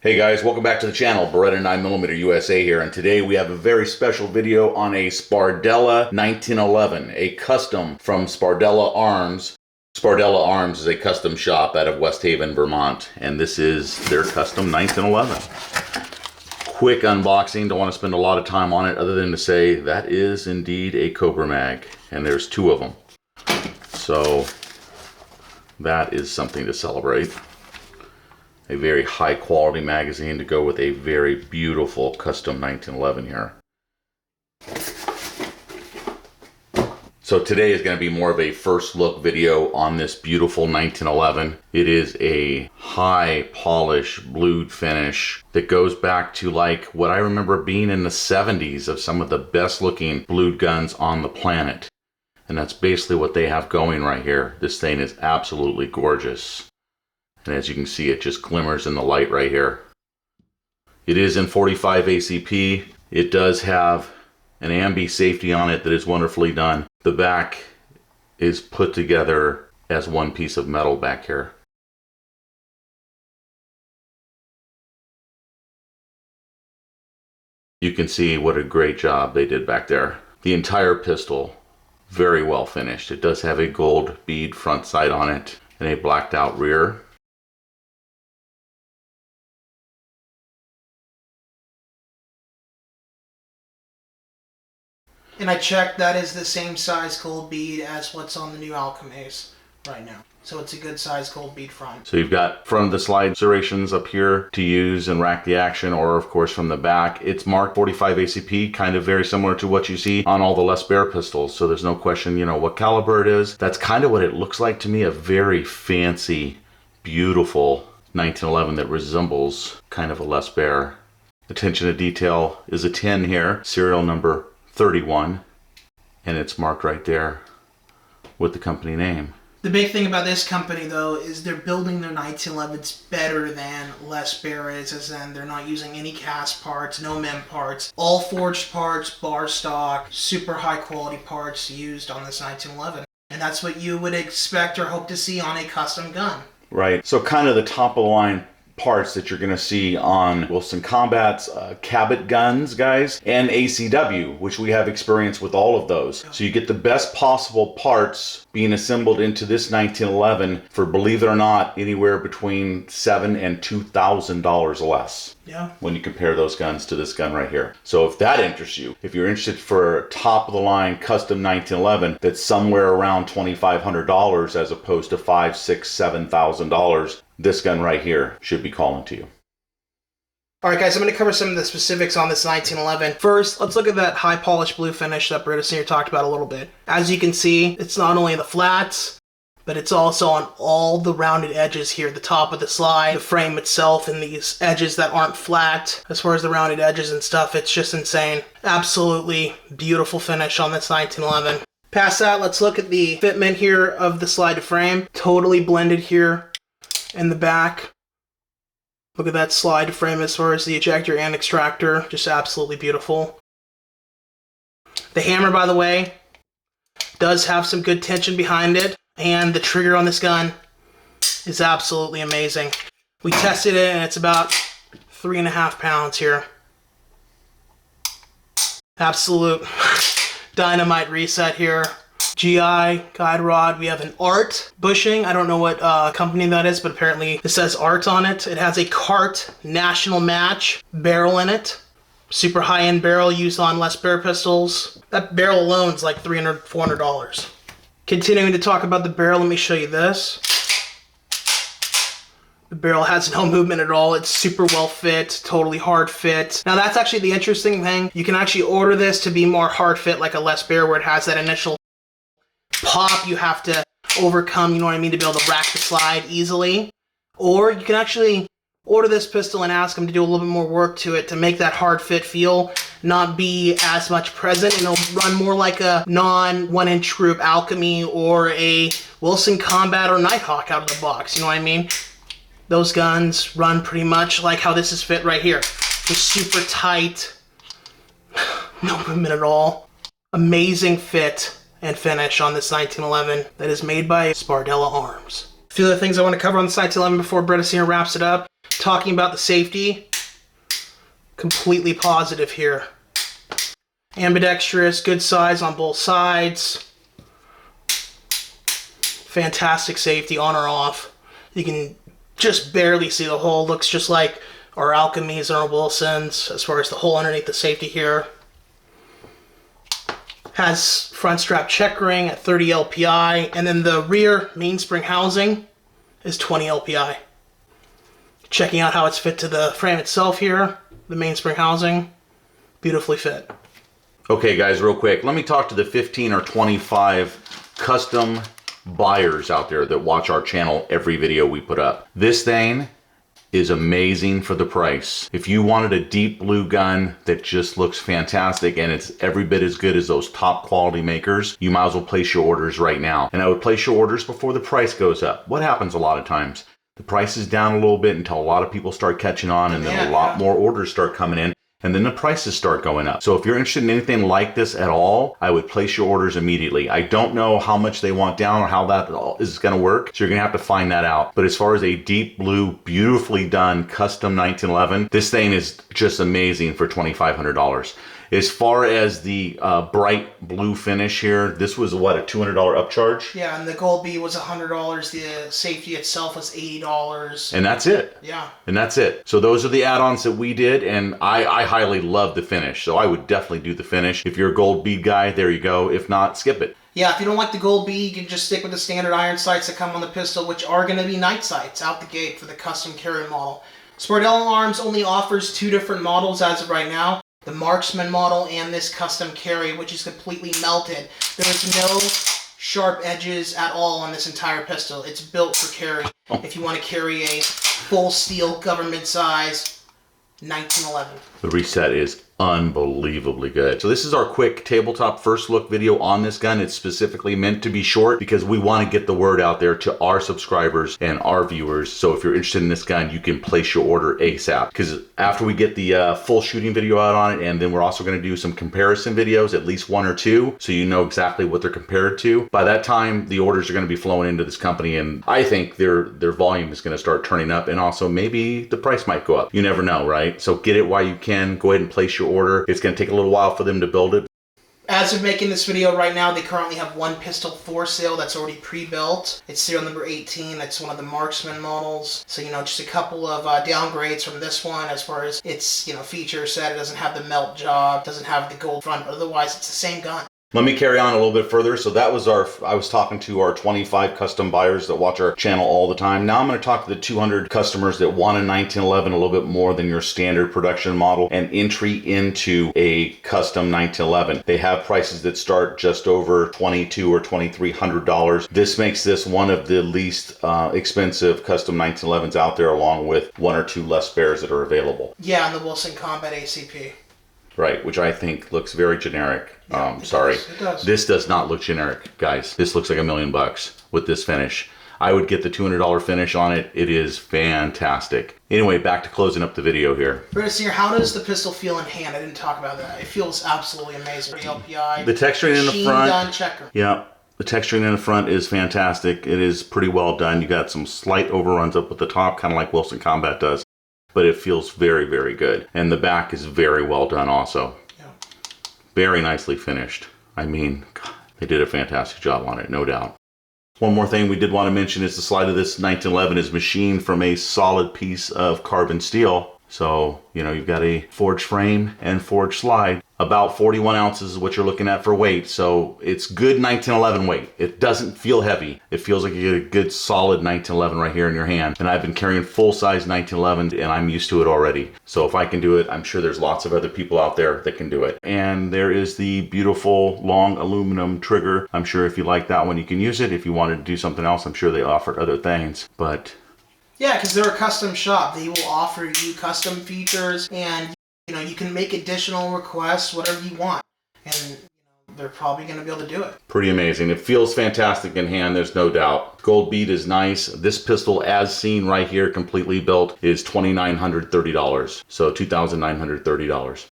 Hey guys, welcome back to the channel. Beretta 9mm USA here, and today we have a very special video on a Sbardella 1911, a custom from Sbardella Arms. Sbardella Arms is a custom shop out of West Haven, Vermont, and this is their custom 1911. Quick unboxing, don't want to spend a lot of time on it other than to say that is indeed a CobraMag, and there's two of them. So that is something to celebrate. A very high quality magazine to go with a very beautiful custom 1911 here. So today is going to be more of a first look video on this beautiful 1911. It is a high polish blued finish that goes back to like what I remember being in the 70s of some of the best looking blued guns on the planet. And that's basically what they have going right here. This thing is absolutely gorgeous. And as you can see, it just glimmers in the light right here. It is in 45 ACP. It does have an ambi safety on it that is wonderfully done. The back is put together as one piece of metal back here. You can see what a great job they did back there. The entire pistol, very well finished. It does have a gold bead front sight on it and a blacked out rear. And I checked, that is the same size gold bead as what's on the new Alchemase right now. So it's a good size gold bead front. So you've got front of the slide serrations up here to use and rack the action, or of course from the back. It's marked 45 ACP, kind of very similar to what you see on all the Les Baer pistols. So there's no question, you know, what caliber it is. That's kind of what it looks like to me, a very fancy, beautiful 1911 that resembles kind of a Les Baer. Attention to detail is a 10 here, serial number 31, and it's marked right there with the company name. The big thing about this company though is they're building their 1911s better than Les Baer is, as in they're not using any cast parts, no mem parts, all forged parts, bar stock, super high quality parts used on this 1911. And that's what you would expect or hope to see on a custom gun. Right, so kind of the top of the line parts that you're going to see on Wilson Combat's Cabot guns, guys, and ACW, which we have experience with all of those. So you get the best possible parts being assembled into this 1911 for, believe it or not, anywhere between $7,000 and $2,000 less. Yeah. When you compare those guns to this gun right here. So if that interests you, if you're interested for top of the line custom 1911 that's somewhere around $2,500 as opposed to $5,000, $6,000, $7,000, this gun right here should be calling to you. Alright guys, I'm going to cover some of the specifics on this 1911. First, let's look at that high polished blue finish that Beretta Sr. talked about a little bit. As you can see, it's not only the flats, but it's also on all the rounded edges here, the top of the slide, the frame itself, and these edges that aren't flat. As far as the rounded edges and stuff, it's just insane. Absolutely beautiful finish on this 1911. Past that, let's look at the fitment here of the slide to frame. Totally blended here in the back. Look at that slide to frame as far as the ejector and extractor. Just absolutely beautiful. The hammer, by the way, does have some good tension behind it. And the trigger on this gun is absolutely amazing. We tested it and it's about 3.5 pounds here. Absolute dynamite reset here. GI guide rod. We have an Art bushing. I don't know what company that is, but apparently it says Art on it. It has a Cart National Match barrel in it. Super high-end barrel used on Les Baer pistols. That barrel alone is like $300, $400. Continuing to talk about the barrel, let me show you this. The barrel has no movement at all. It's super well fit, totally hard fit. Now that's actually the interesting thing. You can actually order this to be more hard fit like a Les Baer where it has that initial pop you have to overcome, you know what I mean, to be able to rack the slide easily. Or you can actually order this pistol and ask them to do a little bit more work to it to make that hard fit feel not be as much present, and it'll run more like a non 1-inch group Alchemy or a Wilson Combat or Nighthawk out of the box, you know what I mean? Those guns run pretty much like how this is fit right here. Just super tight, no movement at all. Amazing fit and finish on this 1911 that is made by Sbardella Arms. A few other things I want to cover on this 1911 before Beretta Sr. wraps it up. Talking about the safety, completely positive here. Ambidextrous, good size on both sides. Fantastic safety on or off. You can just barely see the hole. Looks just like our Alchemies and our Wilsons as far as the hole underneath the safety here. Has front strap check ring at 30 LPI, and then the rear mainspring housing is 20 LPI. Checking out how it's fit to the frame itself here, the mainspring housing, beautifully fit. Okay guys, real quick, let me talk to the 15 or 25 custom buyers out there that watch our channel every video we put up. This thing is amazing for the price. If you wanted a deep blue gun that just looks fantastic and it's every bit as good as those top quality makers, you might as well place your orders right now. And I would place your orders before the price goes up. What happens a lot of times? The price is down a little bit until a lot of people start catching on, and then a lot more orders start coming in, and then the prices start going up. So if you're interested in anything like this at all, I would place your orders immediately. I don't know how much they want down or how that is going to work, so you're going to have to find that out. But as far as a deep blue, beautifully done custom 1911, this thing is just amazing for $2,500. As far as the bright blue finish here, this was what, a $200 upcharge? Yeah, and the Gold B was $100. The safety itself was $80. And that's it. Yeah. And that's it. So those are the add-ons that we did, and I highly love the finish. So I would definitely do the finish. If you're a gold bead guy, there you go. If not, skip it. Yeah, if you don't like the Gold B, you can just stick with the standard iron sights that come on the pistol, which are going to be night sights out the gate for the custom carry model. Sbardella Arms only offers 2 different models as of right now. The Marksman model and this custom carry, which is completely melted. There's no sharp edges at all on this entire pistol. It's built for carry. If you want to carry a full steel government size 1911. The reset is unbelievably good. So this is our quick tabletop first look video on this gun. It's specifically meant to be short because we want to get the word out there to our subscribers and our viewers. So if you're interested in this gun, you can place your order ASAP, because after we get the full shooting video out on it, and then we're also going to do some comparison videos, at least 1 or 2, so you know exactly what they're compared to. By that time, the orders are going to be flowing into this company, and I think their volume is going to start turning up, and also maybe the price might go up. You never know, right? So get it while you can. Go ahead and place your order. It's going to take a little while for them to build it. As of making this video right now, they currently have one pistol for sale that's already pre-built. It's serial number 18. That's one of the Marksman models. So, just a couple of downgrades from this one as far as its, feature set. It doesn't have the melt job, doesn't have the gold front, but otherwise it's the same gun. Let me carry on a little bit further. So that was I was talking to our 25 custom buyers that watch our channel all the time. Now I'm going to talk to the 200 customers that want a 1911 a little bit more than your standard production model and entry into a custom 1911. They have prices that start just over $2,200 or $2,300. This makes this one of the least expensive custom 1911s out there, along with 1 or 2 less spares that are available. Yeah, and the Wilson Combat ACP. Right, which I think looks very generic. Sorry. It does. This does not look generic, guys. This looks like $1 million with this finish. I would get the $200 finish on it. It is fantastic. Anyway, back to closing up the video here. Brandon, how does the pistol feel in hand? I didn't talk about that. It feels absolutely amazing. LPI. The texturing in the front. Done checker. Yeah. The texturing in the front is fantastic. It is pretty well done. You got some slight overruns up at the top, kind of like Wilson Combat does. But it feels very, very good. And the back is very well done also. Yeah. Very nicely finished. I mean, God, they did a fantastic job on it, no doubt. One more thing we did want to mention is the slide of this 1911 is machined from a solid piece of carbon steel. So, you've got a forged frame and forged slide. About 41 ounces is what you're looking at for weight. So it's good 1911 weight. It doesn't feel heavy. It feels like you get a good solid 1911 right here in your hand. And I've been carrying full-size 1911s and I'm used to it already. So if I can do it, I'm sure there's lots of other people out there that can do it. And there is the beautiful long aluminum trigger. I'm sure if you like that one, you can use it. If you wanted to do something else, I'm sure they offered other things. But yeah, because they're a custom shop. They will offer you custom features, and you can make additional requests, whatever you want, and they're probably going to be able to do it. Pretty amazing. It feels fantastic in hand, there's no doubt. Gold bead is nice. This pistol, as seen right here, completely built, is $2,930. So $2,930.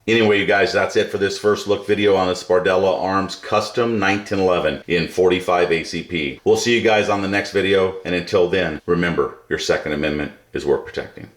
Anyway, you guys, that's it for this first look video on the Sbardella Arms Custom 1911 in 45 ACP. We'll see you guys on the next video, and until then, remember, your Second Amendment is worth protecting.